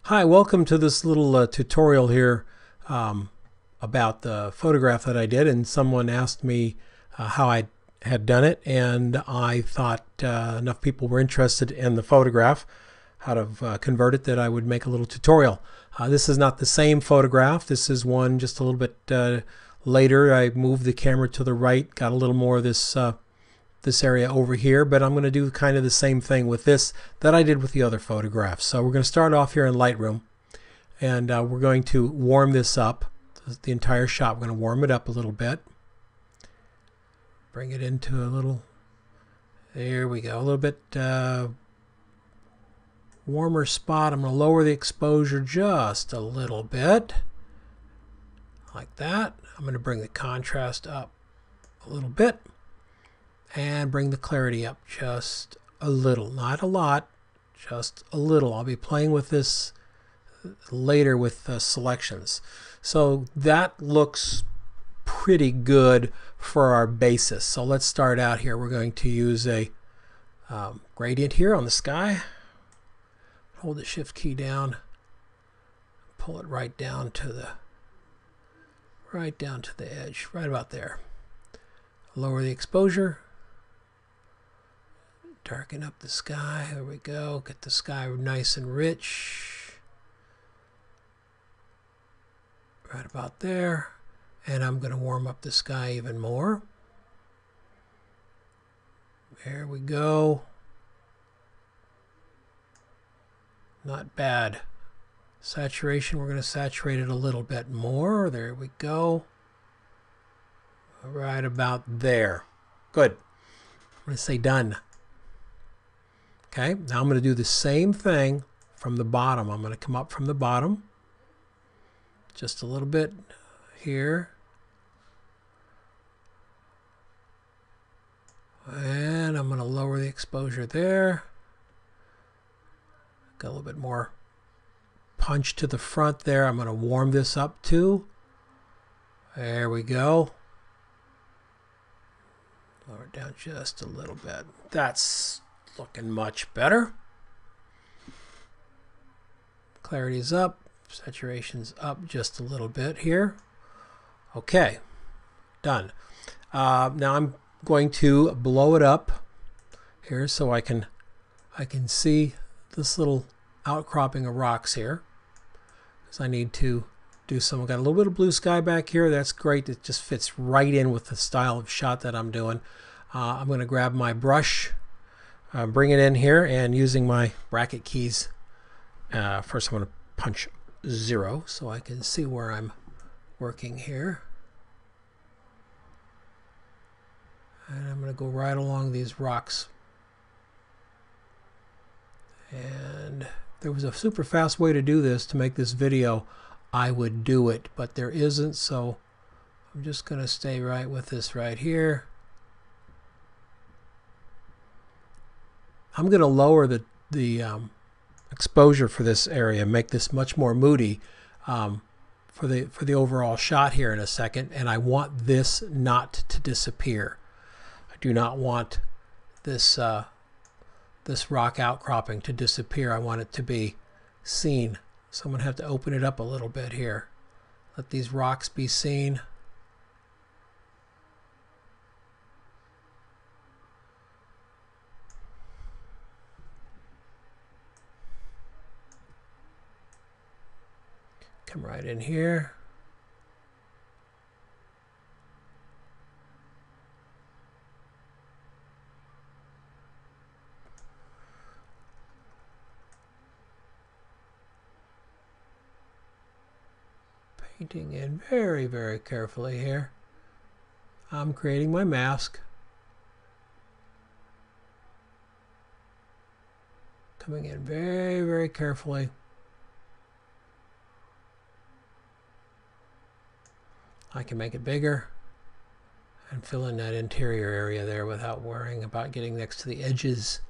Hi, welcome to this little tutorial here about the photograph that I did, and someone asked me how I had done it, and I thought enough people were interested in the photograph, how to convert it, that I would make a little tutorial. This is not the same photograph. This is one just a little bit later. I moved the camera to the right, got a little more of this area over here, but I'm going to do kind of the same thing with this that I did with the other photographs. So we're going to start off here in Lightroom, and we're going to warm this up, the entire shot. We're going to warm it up a little bit, bring it into a little, there we go, a little bit warmer spot. I'm going to lower the exposure just a little bit, like that. I'm going to bring the contrast up a little bit, and bring the clarity up just a little, not a lot, just a little. I'll be playing with this later with selections. So that looks pretty good for our basis. So let's start out here. We're going to use a gradient here on the sky. Hold the shift key down, pull it right down to the edge, right about there. Lower the exposure. Darken up the sky. There we go. Get the sky nice and rich. Right about there. And I'm going to warm up the sky even more. There we go. Not bad. Saturation, we're going to saturate it a little bit more. There we go. Right about there. Good. I'm going to say done. Okay, now I'm going to do the same thing from the bottom. I'm going to come up from the bottom just a little bit here. And I'm going to lower the exposure there. Got a little bit more punch to the front there. I'm going to warm this up too. There we go. Lower it down just a little bit. That's looking much better. Clarity's up, saturation's up just a little bit here. Okay, done. Now I'm going to blow it up here so I can see this little outcropping of rocks here, because I need to do some. I've got a little bit of blue sky back here. That's great. It just fits right in with the style of shot that I'm doing. I'm going to grab my brush, bring it in here, and using my bracket keys, first I'm going to punch 0 so I can see where I'm working here. And I'm going to go right along these rocks. And if there was a super fast way to do this, to make this video, I would do it, but there isn't, so I'm just going to stay right with this right here. I'm going to lower the exposure for this area, make this much more moody for the overall shot here in a second, and I want this not to disappear. I do not want this this rock outcropping to disappear. I want it to be seen. So I'm going to have to open it up a little bit here. Let these rocks be seen. Come right in here. Painting in very, very carefully here. I'm creating my mask. Coming in very, very carefully. I can make it bigger and fill in that interior area there without worrying about getting next to the edges.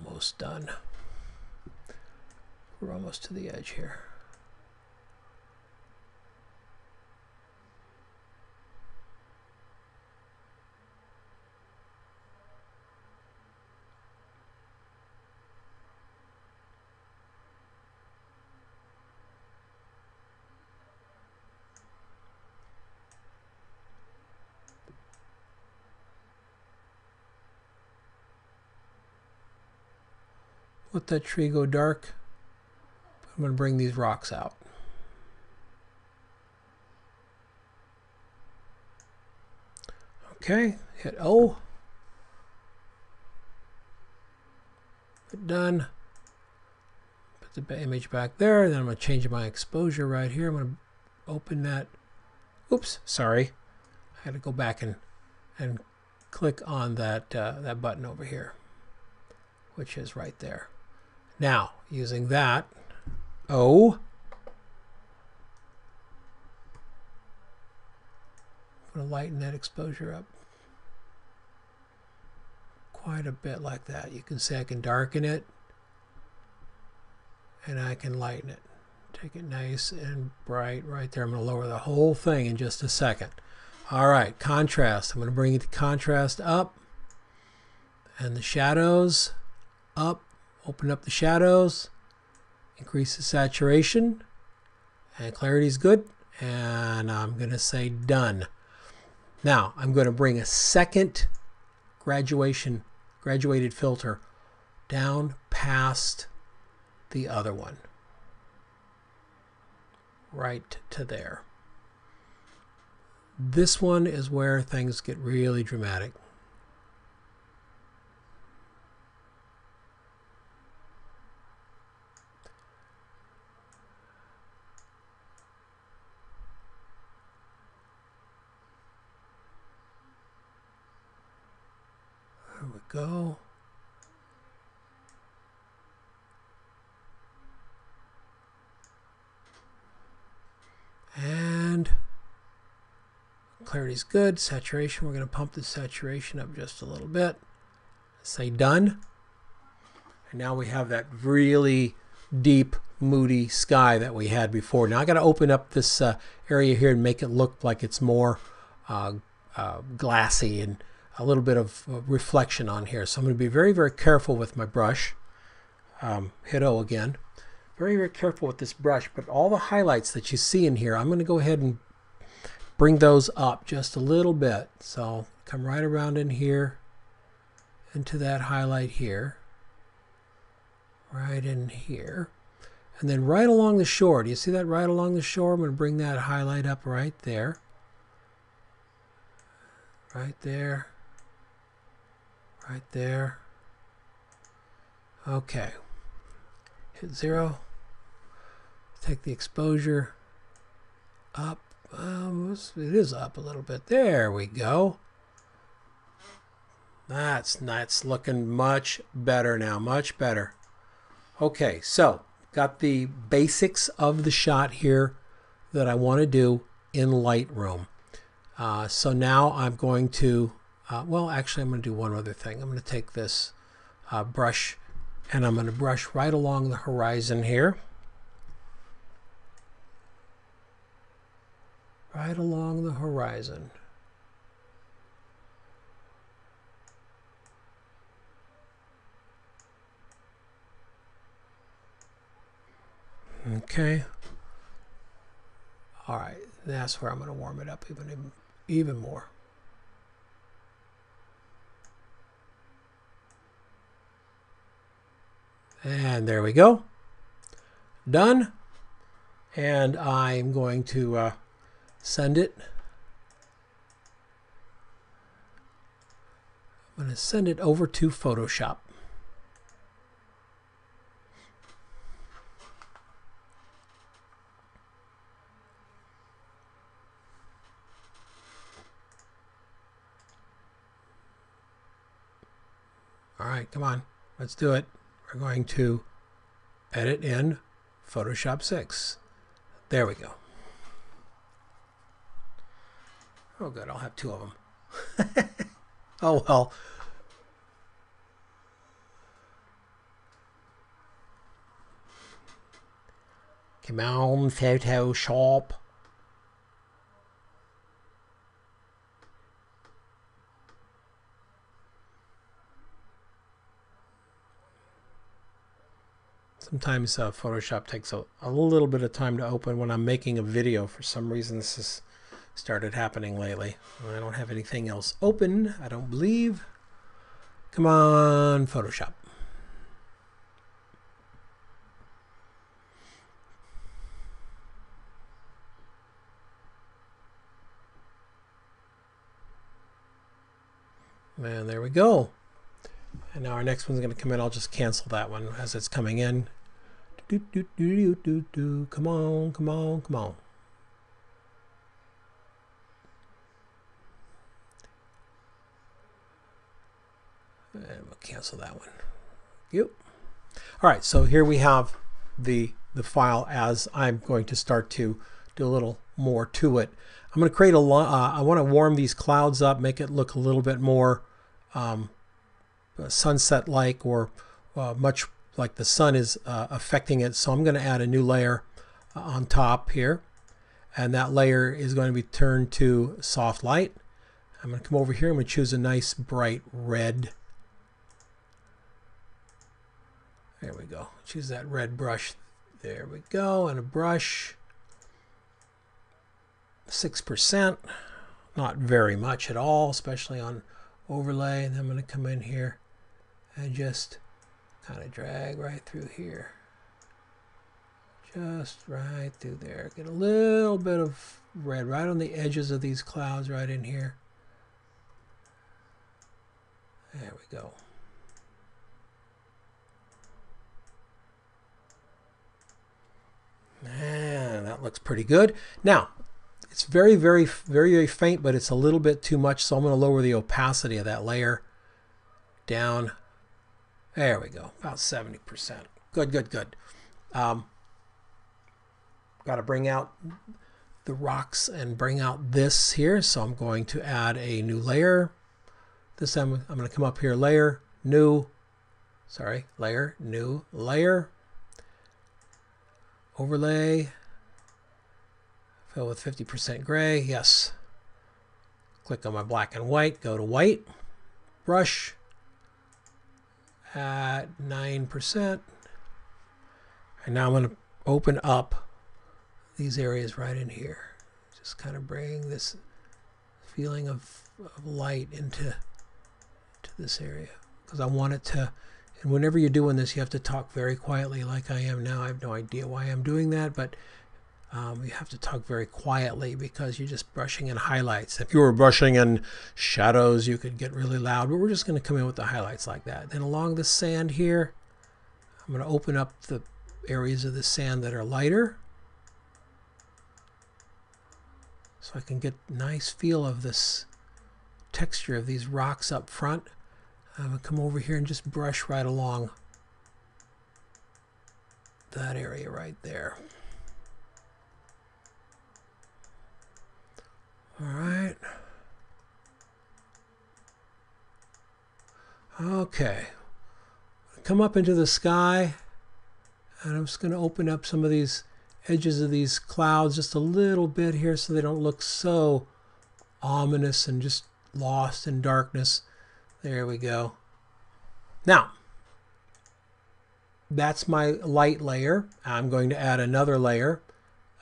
Almost done. We're almost to the edge here. let that tree go dark. I'm going to bring these rocks out. Okay, hit O. Hit done. Put the image back there. Then I'm going to change my exposure right here. I'm going to open that. Oops, sorry. I had to go back and click on that that button over here, which is right there. Now, using that, O. I'm going to lighten that exposure up quite a bit like that. You can see I can darken it and I can lighten it. Take it nice and bright right there. I'm going to lower the whole thing in just a second. All right, contrast. I'm going to bring the contrast up and the shadows up. Open up the shadows. Increase the saturation. And clarity is good. And I'm going to say done. Now, I'm going to bring a second graduated filter down past the other one. Right to there. This one is where things get really dramatic. There we go. And clarity's good. Saturation, we're going to pump the saturation up just a little bit. Say done. And now we have that really deep, moody sky that we had before. Now I got to open up this area here and make it look like it's more glassy and a little bit of reflection on here. So I'm going to be very, very careful with my brush. Hit O again. Very, very careful with this brush, but all the highlights that you see in here, I'm going to go ahead and bring those up just a little bit. So come right around in here into that highlight here, right in here, and then right along the shore. Do you see that right along the shore? I'm going to bring that highlight up right there, right there, right there. Okay, hit 0. Take the exposure up. It is up a little bit. There we go. That's looking much better now. Much better. Okay, so got the basics of the shot here that I want to do in Lightroom. So now I'm going to, well, actually I'm going to do one other thing. I'm going to take this brush and I'm going to brush right along the horizon here. Right along the horizon. Okay. All right, that's where I'm going to warm it up even more. And there we go. Done. And I'm going to send it. I'm going to send it over to Photoshop. All right, come on, let's do it. We're going to edit in Photoshop 6. There we go. Oh, good. I'll have 2 of them. Oh, well. Come on, Photoshop. Sometimes Photoshop takes a little bit of time to open when I'm making a video. For some reason, this has started happening lately. I don't have anything else open, I don't believe. Come on, Photoshop. And there we go. And now our next one's going to come in. I'll just cancel that one as it's coming in. Come on, come on, come on. And we'll cancel that one. Yep. All right, so here we have the file as I'm going to start to do a little more to it. I'm going to create I want to warm these clouds up, make it look a little bit more sunset-like, or much like the sun is affecting it. So I'm going to add a new layer on top here, and that layer is going to be turned to soft light. I'm going to come over here. I'm going to choose a nice bright red. There we go. Choose that red brush. There we go. And a brush. 6%. Not very much at all, especially on overlay. And I'm going to come in here and just kind of drag right through here. Just right through there. Get a little bit of red right on the edges of these clouds right in here. There we go. And that looks pretty good. Now, it's very, very, very, very faint, but it's a little bit too much, so I'm going to lower the opacity of that layer down. There we go, about 70%. Good, good, good. Got to bring out the rocks and bring out this here, so I'm going to add a new layer. This time I'm going to come up here, layer, new, layer, new, layer. Overlay, fill with 50% gray, yes. Click on my black and white, go to white, brush at 9%. And now I'm going to open up these areas right in here. Just kind of bring this feeling of light into this area, because I want it to. And whenever you're doing this, you have to talk very quietly like I am now. I have no idea why I'm doing that, but you have to talk very quietly because you're just brushing in highlights. If you were brushing in shadows, you could get really loud, but we're just going to come in with the highlights like that. Then along the sand here, I'm going to open up the areas of the sand that are lighter, so I can get a nice feel of this texture of these rocks up front. I'm going to come over here and just brush right along that area right there. All right. Okay. Come up into the sky, and I'm just going to open up some of these edges of these clouds just a little bit here so they don't look so ominous and just lost in darkness. There we go. Now, that's my light layer. I'm going to add another layer.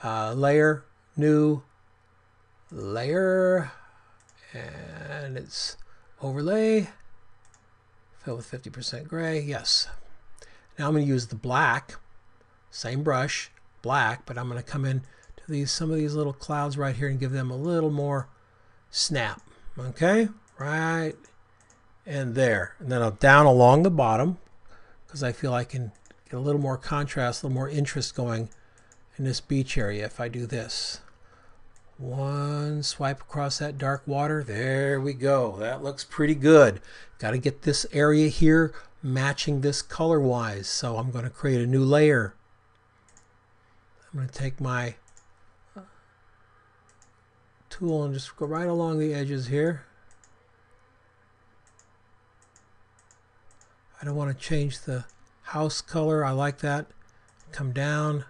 Layer, new, layer, and it's overlay. Fill with 50% gray, yes. Now I'm going to use the black, same brush, black, but I'm going to come in to some of these little clouds right here and give them a little more snap. Okay, right. And there, and then I'll down along the bottom because I feel I can get a little more contrast, a little more interest going in this beach area if I do this. One swipe across that dark water. There we go. That looks pretty good. Got to get this area here matching this color-wise. So I'm going to create a new layer. I'm going to take my tool and just go right along the edges here. I don't want to change the house color. I like that. Come down,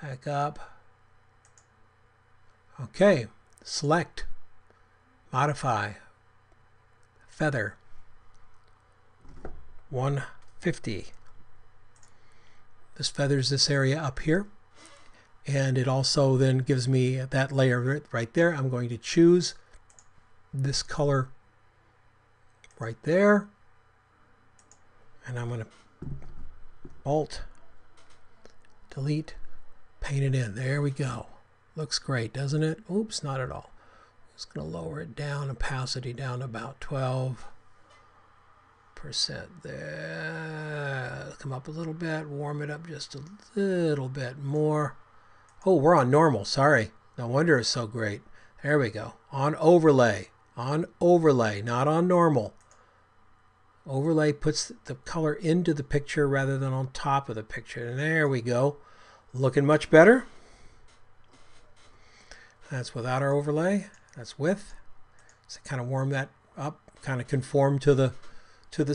back up. Okay, select, modify, feather, 150. This feathers this area up here, and it also then gives me that layer right there. I'm going to choose this color right there, and I'm going to Alt, delete, paint it in. There we go. Looks great, doesn't it? Oops, not at all. Just going to lower it down, opacity down to about 12% there. Come up a little bit, warm it up just a little bit more. Oh, we're on normal, sorry. No wonder it's so great. There we go. On overlay, not on normal. Overlay puts the color into the picture rather than on top of the picture. And there we go. Looking much better. That's without our overlay. That's with. So kind of warm that up, kind of conform to the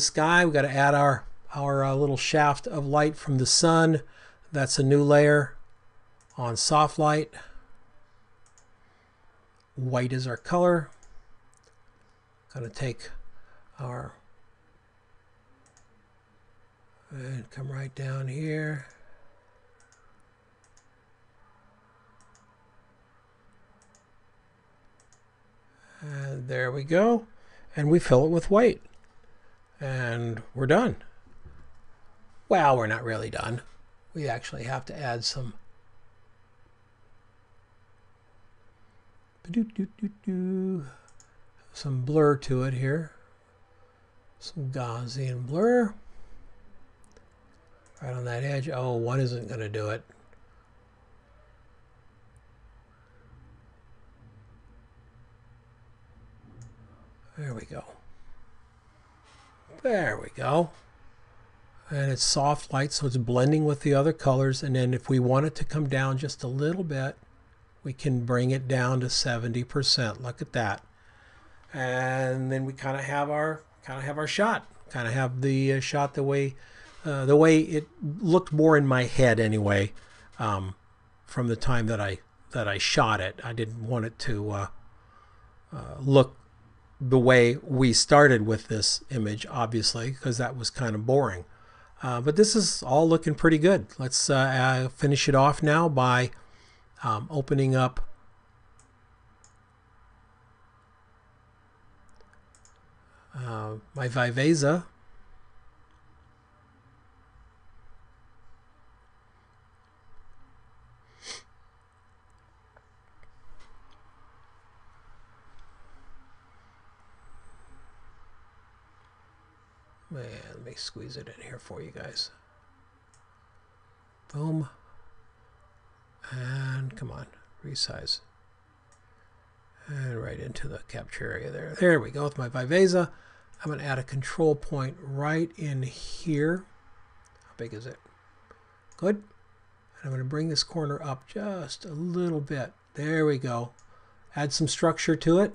sky. We've got to add our little shaft of light from the sun. That's a new layer on soft light. White is our color. Going to take our and come right down here. And there we go. And we fill it with white. And we're done. Well, we're not really done. We actually have to add some blur to it here. Some Gaussian blur. Right on that edge. Oh, one isn't going to do it. There we go. There we go. And it's soft light, so it's blending with the other colors. And then if we want it to come down just a little bit, we can bring it down to 70%. Look at that. And then we kind of have our shot. Kind of have the shot the way it looked more in my head anyway, from the time that I shot it. I didn't want it to look the way we started with this image, obviously, because that was kind of boring. But this is all looking pretty good. Let's finish it off now by opening up my Viveza. Man, let me squeeze it in here for you guys. Boom. And come on, resize. And right into the capture area there. There we go with my Viveza. I'm going to add a control point right in here. How big is it? Good. And I'm going to bring this corner up just a little bit. There we go. Add some structure to it.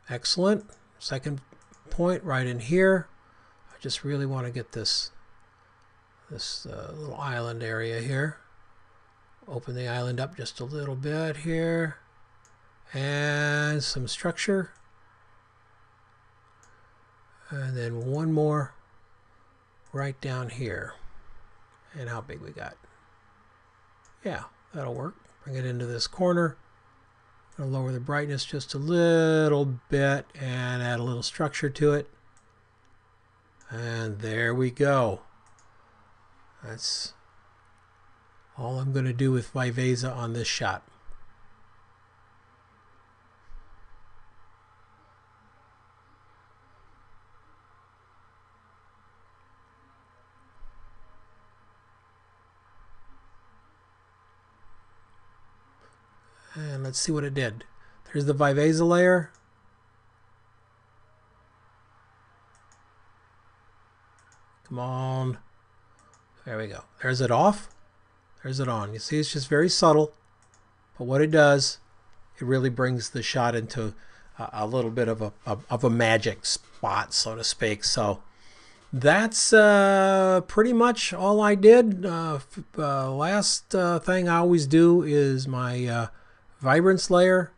Excellent. Second point right in here. I just really want to get this little island area here. Open the island up just a little bit here, and some structure, and then one more right down here. And how big we got? Yeah, that'll work. Bring it into this corner. I'll lower the brightness just a little bit and add a little structure to it. And there we go. That's all I'm going to do with Viveza on this shot. And let's see what it did. There's the Viveza layer. Come on. There we go. There's it off. There's it on. You see, it's just very subtle. But what it does, it really brings the shot into a little bit of a magic spot, so to speak. So that's pretty much all I did. Last thing I always do is my vibrance layer,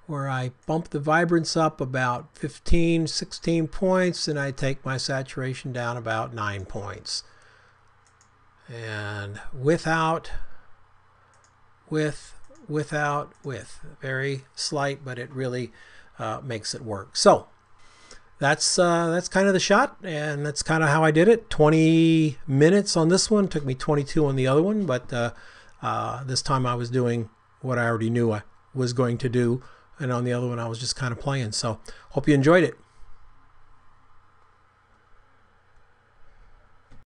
where I bump the vibrance up about 15, 16 points, and I take my saturation down about 9 points. And with, very slight, but it really makes it work. So that's kind of the shot, and that's kind of how I did it. 20 minutes on this one. Took me 22 on the other one, but this time I was doing what I already knew was going to do, and on the other one I was just kind of playing. So hope you enjoyed it.